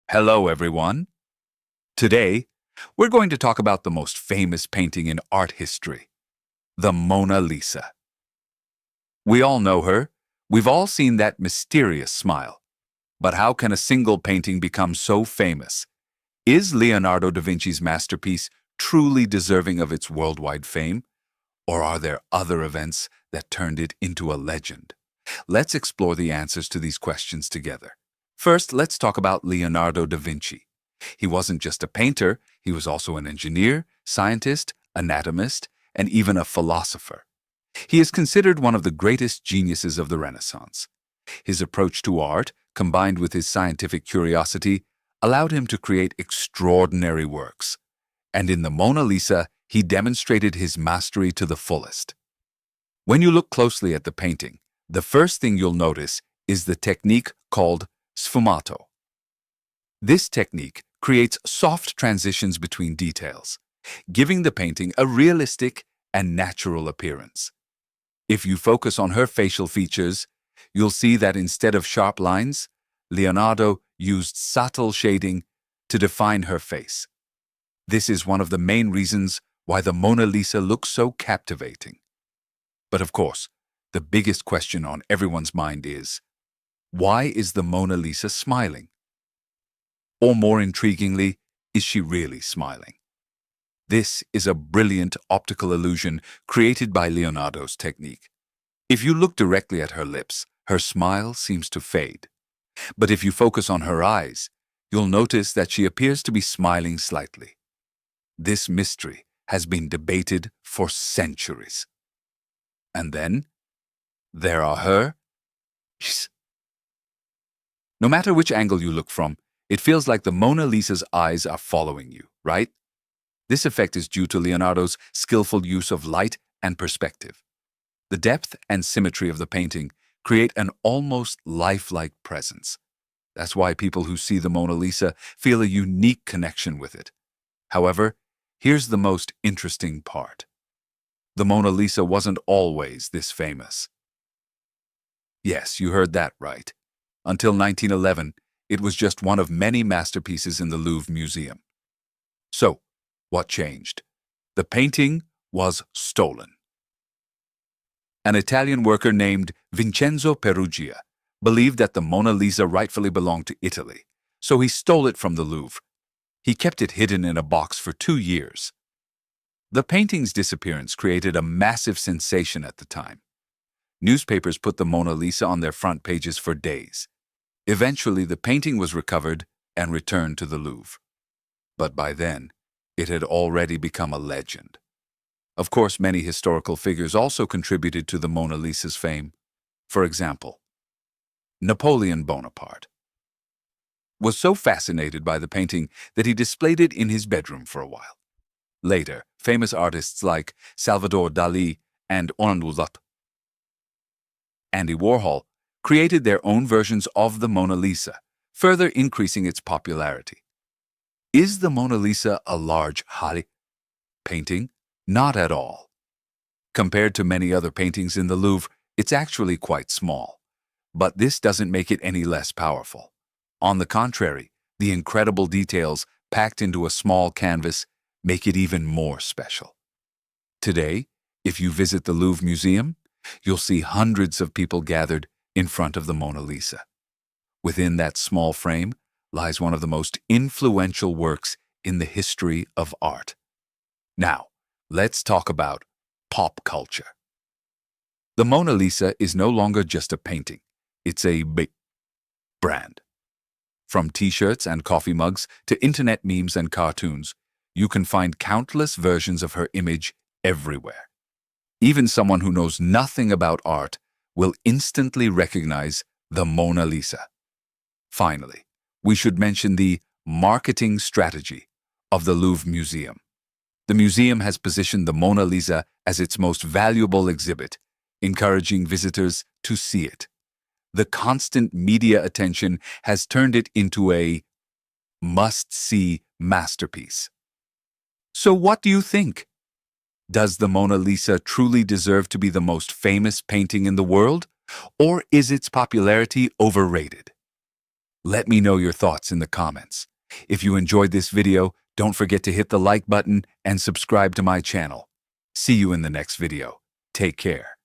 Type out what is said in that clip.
Hello, everyone. Today, we're going to talk about the most famous painting in art history, the Mona Lisa. We all know her. We've all seen that mysterious smile. But how can a single painting become so famous? Is Leonardo da Vinci's masterpiece truly deserving of its worldwide fame? Or are there other events that turned it into a legend? Let's explore the answers to these questions together. First, let's talk about Leonardo da Vinci. He wasn't just a painter, he was also an engineer, scientist, anatomist, and even a philosopher. He is considered one of the greatest geniuses of the Renaissance. His approach to art, combined with his scientific curiosity, allowed him to create extraordinary works. And in the Mona Lisa, he demonstrated his mastery to the fullest. When you look closely at the painting, the first thing you'll notice is the technique called sfumato. This technique creates soft transitions between details, giving the painting a realistic and natural appearance. If you focus on her facial features, you'll see that instead of sharp lines, Leonardo used subtle shading to define her face. This is one of the main reasons why the Mona Lisa looks so captivating. But of course, the biggest question on everyone's mind is, why is the Mona Lisa smiling? Or more intriguingly, is she really smiling? This is a brilliant optical illusion created by Leonardo's technique. If you look directly at her lips, her smile seems to fade. But if you focus on her eyes, you'll notice that she appears to be smiling slightly. This mystery has been debated for centuries. And then, there are her. No matter which angle you look from, it feels like the Mona Lisa's eyes are following you, right? This effect is due to Leonardo's skillful use of light and perspective. The depth and symmetry of the painting create an almost lifelike presence. That's why people who see the Mona Lisa feel a unique connection with it. However, here's the most interesting part. The Mona Lisa wasn't always this famous. Yes, you heard that right. Until 1911, it was just one of many masterpieces in the Louvre Museum. So, what changed? The painting was stolen. An Italian worker named Vincenzo Peruggia believed that the Mona Lisa rightfully belonged to Italy, so he stole it from the Louvre. He kept it hidden in a box for 2 years. The painting's disappearance created a massive sensation at the time. Newspapers put the Mona Lisa on their front pages for days. Eventually, the painting was recovered and returned to the Louvre. But by then, it had already become a legend. Of course, many historical figures also contributed to the Mona Lisa's fame. For example, Napoleon Bonaparte was so fascinated by the painting that he displayed it in his bedroom for a while. Later, famous artists like Salvador Dali and Andy Warhol created their own versions of the Mona Lisa, further increasing its popularity. Is the Mona Lisa a large painting? Not at all. Compared to many other paintings in the Louvre, it's actually quite small. But this doesn't make it any less powerful. On the contrary, the incredible details packed into a small canvas make it even more special. Today, if you visit the Louvre Museum, you'll see hundreds of people gathered in front of the Mona Lisa. Within that small frame lies one of the most influential works in the history of art. Now, let's talk about pop culture. The Mona Lisa is no longer just a painting. It's a big brand. From t-shirts and coffee mugs to internet memes and cartoons, you can find countless versions of her image everywhere. Even someone who knows nothing about art will instantly recognize the Mona Lisa. Finally, we should mention the marketing strategy of the Louvre Museum. The museum has positioned the Mona Lisa as its most valuable exhibit, encouraging visitors to see it. The constant media attention has turned it into a must-see masterpiece. So what do you think? Does the Mona Lisa truly deserve to be the most famous painting in the world, or is its popularity overrated? Let me know your thoughts in the comments. If you enjoyed this video, don't forget to hit the like button and subscribe to my channel. See you in the next video. Take care.